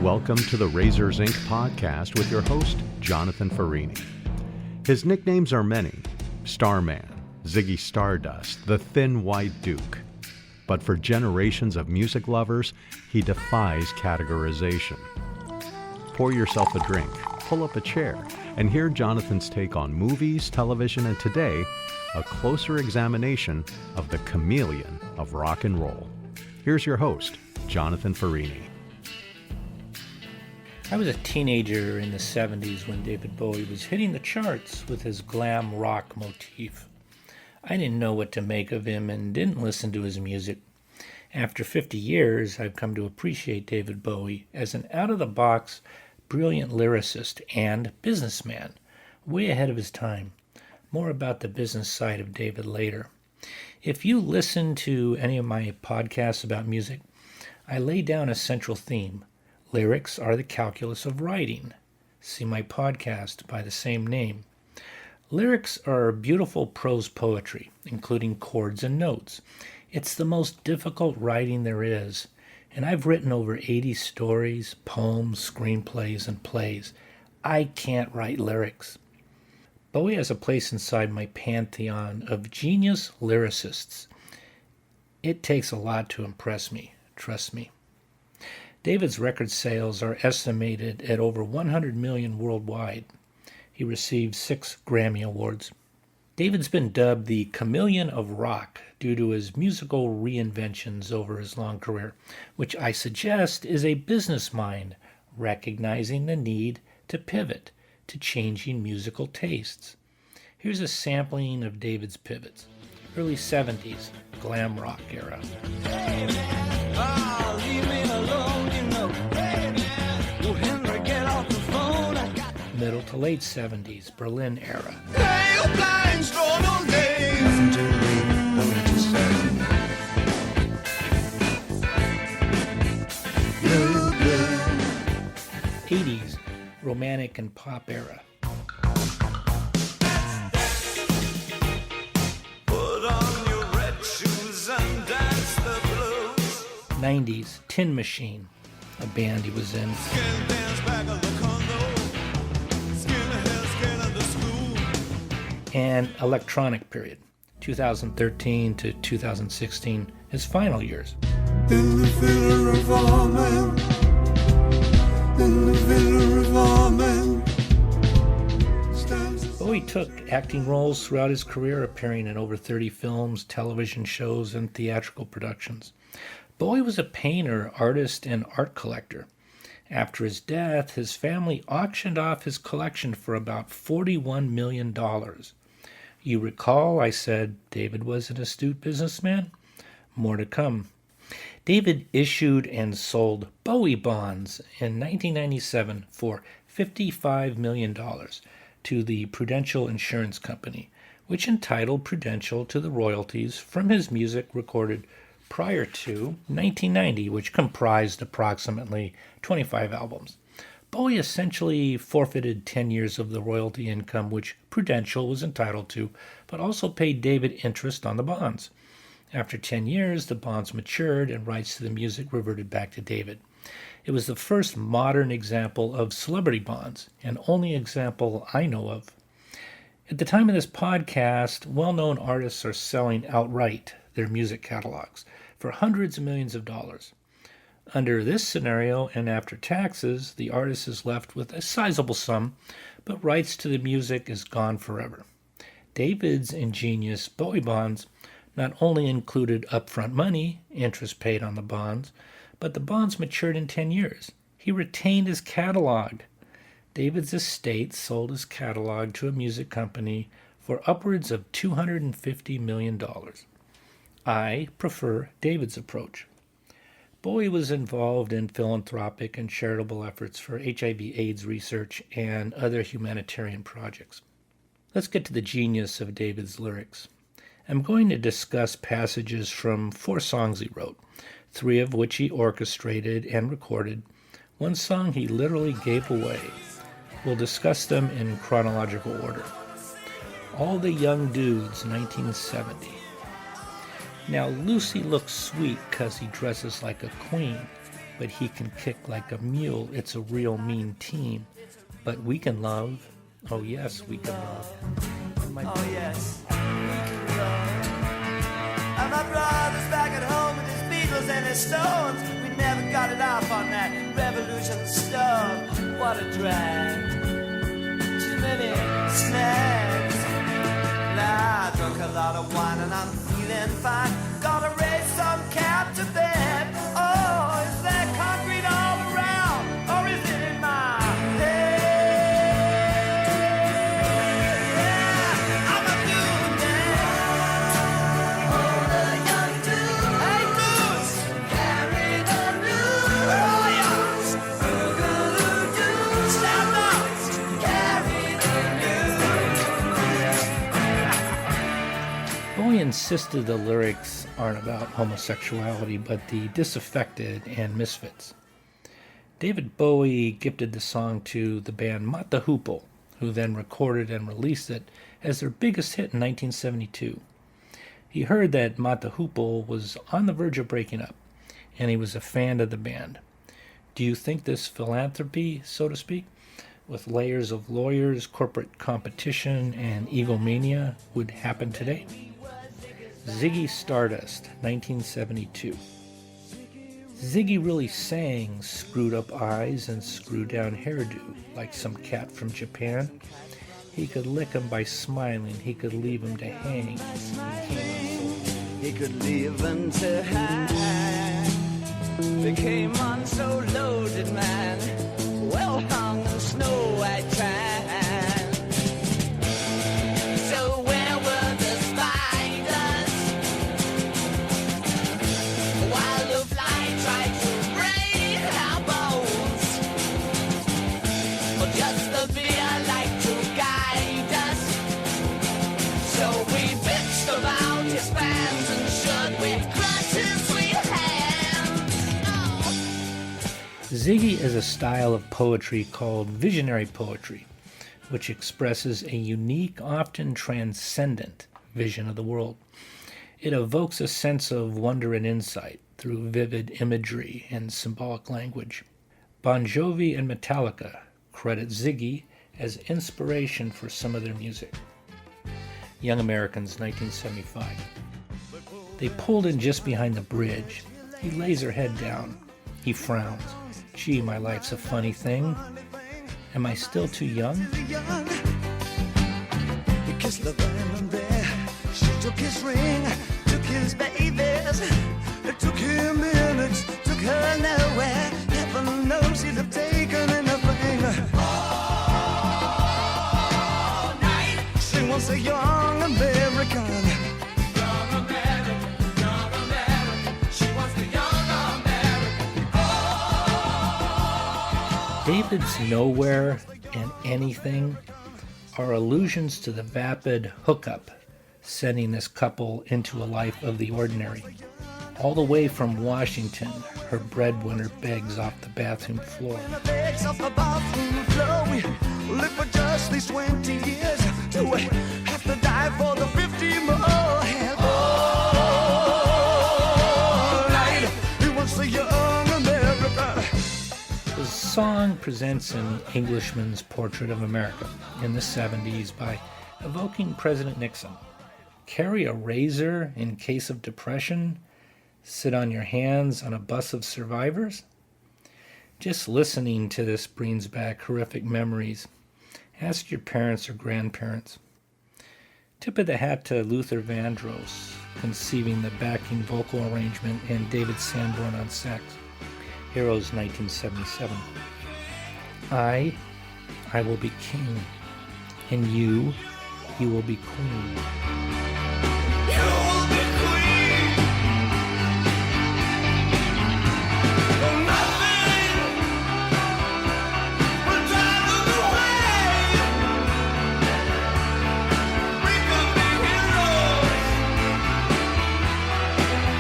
Welcome to the Razors Inc. podcast with your host, Jonathan Farini. His nicknames are many: Starman, Ziggy Stardust, the Thin White Duke. But for generations of music lovers, he defies categorization. Pour yourself a drink, pull up a chair, and hear Jonathan's take on movies, television, and today, a closer examination of the chameleon of rock and roll. Here's your host, Jonathan Farini. I was a teenager in the 70s when David Bowie was hitting the charts with his glam rock motif. I didn't know what to make of him and didn't listen to his music. After 50 years, I've come to appreciate David Bowie as an out-of-the-box, brilliant lyricist and businessman, way ahead of his time. More about the business side of David later. If you listen to any of my podcasts about music, I lay down a central theme. Lyrics are the calculus of writing. See my podcast by the same name. Lyrics are beautiful prose poetry, including chords and notes. It's the most difficult writing there is, and I've written over 80 stories, poems, screenplays, and plays. I can't write lyrics. Bowie has a place inside my pantheon of genius lyricists. It takes a lot to impress me, trust me. David's record sales are estimated at over 100 million worldwide. He received 6 Grammy Awards. David's been dubbed the chameleon of rock due to his musical reinventions over his long career, which I suggest is a business mind recognizing the need to pivot to changing musical tastes. Here's a sampling of David's pivots. Early 70s, glam rock era. Middle to late 70s, Berlin era. 80s, romantic and pop era. 90s, Tin Machine, a band he was in. And electronic period, 2013 to 2016, his final years. Bowie took acting roles throughout his career, appearing in over 30 films, television shows, and theatrical productions. Bowie was a painter, artist, and art collector. After his death, his family auctioned off his collection for about $41 million. You recall I said David was an astute businessman? More to come. David issued and sold Bowie bonds in 1997 for $55 million to the Prudential Insurance Company, which entitled Prudential to the royalties from his music recorded prior to 1990, which comprised approximately 25 albums. Bowie essentially forfeited 10 years of the royalty income which Prudential was entitled to, but also paid David interest on the bonds. After 10 years, the bonds matured and rights to the music reverted back to David. It was the first modern example of celebrity bonds, and only example I know of. At the time of this podcast, well-known artists are selling outright their music catalogs for hundreds of millions of dollars. Under this scenario, and after taxes, the artist is left with a sizable sum, but rights to the music is gone forever. David's ingenious Bowie bonds not only included upfront money, interest paid on the bonds, but the bonds matured in 10 years. He retained his catalog. David's estate sold his catalog to a music company for upwards of $250 million. I prefer David's approach. Bowie was involved in philanthropic and charitable efforts for HIV/AIDS research and other humanitarian projects. Let's get to the genius of David's lyrics. I'm going to discuss passages from 4 songs he wrote, 3 of which he orchestrated and recorded. 1 song he literally gave away. We'll discuss them in chronological order. All the Young Dudes, 1970. Now, Lucy looks sweet 'cause he dresses like a queen. but he can kick like a mule. It's a real mean team. But we can love. Oh, yes, we can love. Oh, yes, we can love. And my brother's back at home with his Beatles and his Stones. We never got it off on that revolution stuff. What a drag. Too many snags. Now I drunk a lot of wine and I'm feeling fine. Gotta raise some cap to bed. Oh, is there concrete all around? Or is it in my head? Yeah, I'm a blue man. Oh, the young dude. Hey, blues. Carry the news. Oh, yeah. Boogaloo-doo. Stand up. Carry the news. Bowie insisted the lyrics aren't about homosexuality, but the disaffected and misfits. David Bowie gifted the song to the band Mott the Hoople, who then recorded and released it as their biggest hit in 1972. He heard that Mott the Hoople was on the verge of breaking up, and he was a fan of the band. Do you think this philanthropy, so to speak, with layers of lawyers, corporate competition, and egomania would happen today? Ziggy Stardust, 1972. Ziggy really sang screwed up eyes and screwed down hairdo like some cat from Japan. He could lick 'em by smiling, he could leave 'em to hang. He could leave 'em to hang. They came on so loaded, man. Well hung in snow-white tan. So where were the spiders? While the fly tried to break our bones. Or just the beer like to guide us. So we bitched about his fans and should we crush his sweet hands? Oh. Ziggy is a style of poetry called visionary poetry, which expresses a unique, often transcendent vision of the world. It evokes a sense of wonder and insight through vivid imagery and symbolic language. Bon Jovi and Metallica credit Ziggy as inspiration for some of their music. Young Americans, 1975. They pulled in just behind the bridge. He lays her head down. He frowns. Gee, my life's a funny thing. Am I still too young? He kissed the diamond there. She took his ring, took his babies. It took him minutes, took her nowhere. Heaven knows he'd have taken anything. All night. She wants a young American. Young American, young American. She wants the young American. David's Nowhere and Anything are allusions to the vapid hookup, sending this couple into a life of the ordinary. All the way from Washington, her breadwinner begs off the bathroom floor. When the begs off the bathroom floor, we live for just these 20 years. Do we have to die for the 50 more? All night, he wants the young America. The song presents an Englishman's portrait of America in the 70s by evoking President Nixon. Carry a razor in case of depression? Sit on your hands on a bus of survivors? Just listening to this brings back horrific memories. Ask your parents or grandparents. Tip of the hat to Luther Vandross, conceiving the backing vocal arrangement, and David Sanborn on sax. Heroes, 1977. I will be king, and you will be queen. You will be queen. Oh, nothing will drive us away. We could be heroes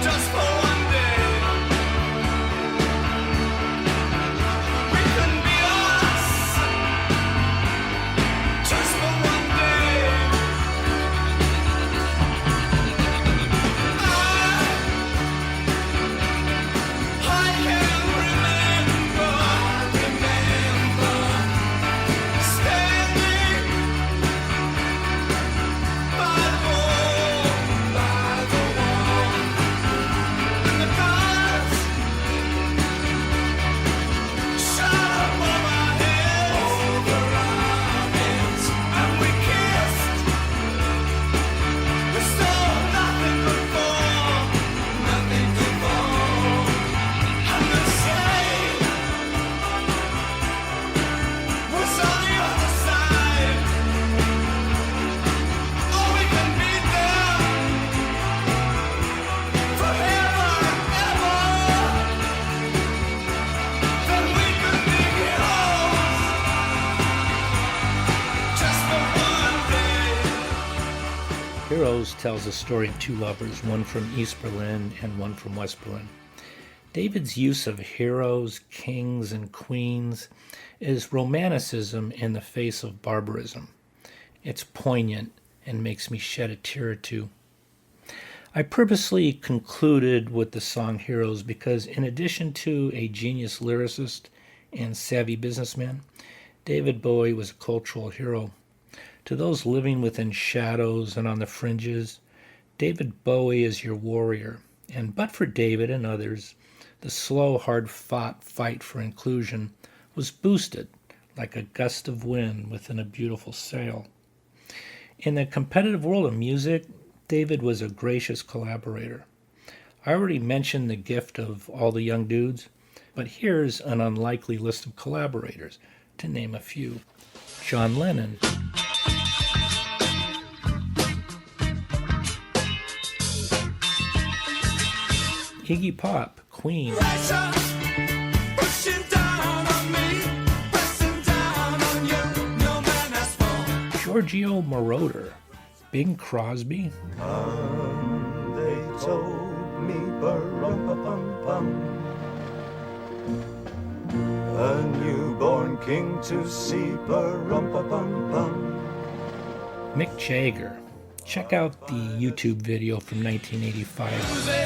just for one day. We can be us just for one day. tells the story of two lovers, one from East Berlin and one from West Berlin. David's use of heroes, kings, and queens is romanticism in the face of barbarism. It's poignant and makes me shed a tear or two. I purposely concluded with the song Heroes because in addition to a genius lyricist and savvy businessman, David Bowie was a cultural hero. To those living within shadows and on the fringes, David Bowie is your warrior. And but for David and others, the slow, hard-fought fight for inclusion was boosted like a gust of wind within a beautiful sail. In the competitive world of music, David was a gracious collaborator. I already mentioned the gift of all the young dudes, but here's an unlikely list of collaborators, to name a few. John Lennon, Iggy Pop, Queen, Giorgio Moroder, Bing Crosby, They told me ba-rum-pa-pum-pum, a newborn king to see ba-rum-pa-pum-pum. Mick Jagger. Check out the YouTube video from 1985.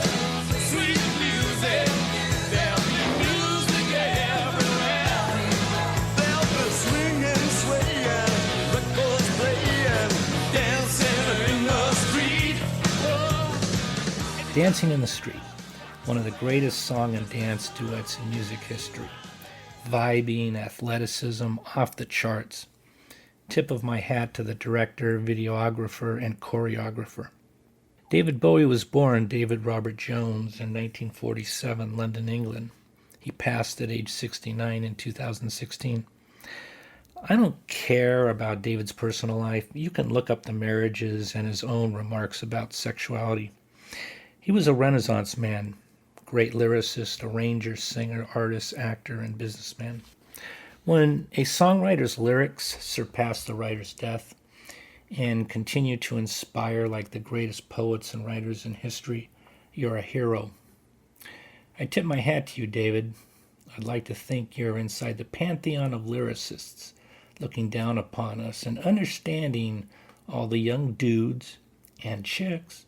Dancing in the Street, one of the greatest song and dance duets in music history. Vibing, athleticism, off the charts. Tip of my hat to the director, videographer, and choreographer. David Bowie was born David Robert Jones in 1947, London, England. He passed at age 69 in 2016. I don't care about David's personal life. You can look up the marriages and his own remarks about sexuality. He was a Renaissance man, great lyricist, arranger, singer, artist, actor, and businessman. When a songwriter's lyrics surpass the writer's death and continue to inspire like the greatest poets and writers in history, you're a hero. I tip my hat to you, David. I'd like to think you're inside the pantheon of lyricists, looking down upon us and understanding all the young dudes and chicks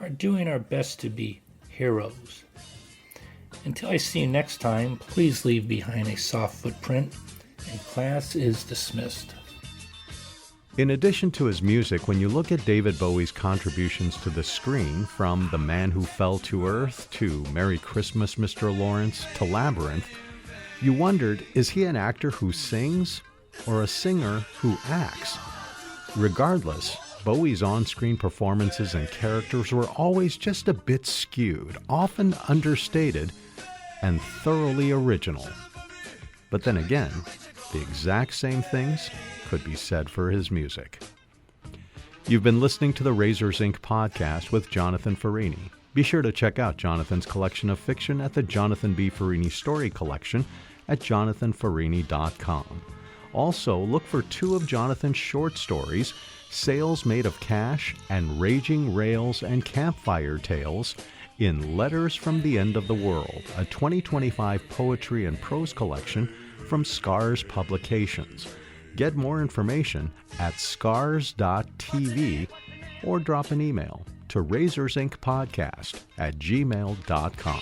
are doing our best to be heroes. Until I see you next time, please leave behind a soft footprint, and class is dismissed. In addition to his music, when you look at David Bowie's contributions to the screen, from The Man Who Fell to Earth to Merry Christmas, Mr. Lawrence to Labyrinth, you wondered, is he an actor who sings or a singer who acts? Regardless, Bowie's on-screen performances and characters were always just a bit skewed, often understated, and thoroughly original. But then again, the exact same things could be said for his music. You've been listening to the Razors Inc. podcast with Jonathan Farini. Be sure to check out Jonathan's collection of fiction at the Jonathan B. Farini Story Collection at jonathanfarini.com. Also, look for 2 of Jonathan's short stories, Sales Made of Cash and Raging Rails and Campfire Tales, in Letters from the End of the World, a 2025 poetry and prose collection from Scars Publications. Get more information at scars.tv or drop an email to razorsincpodcast@gmail.com.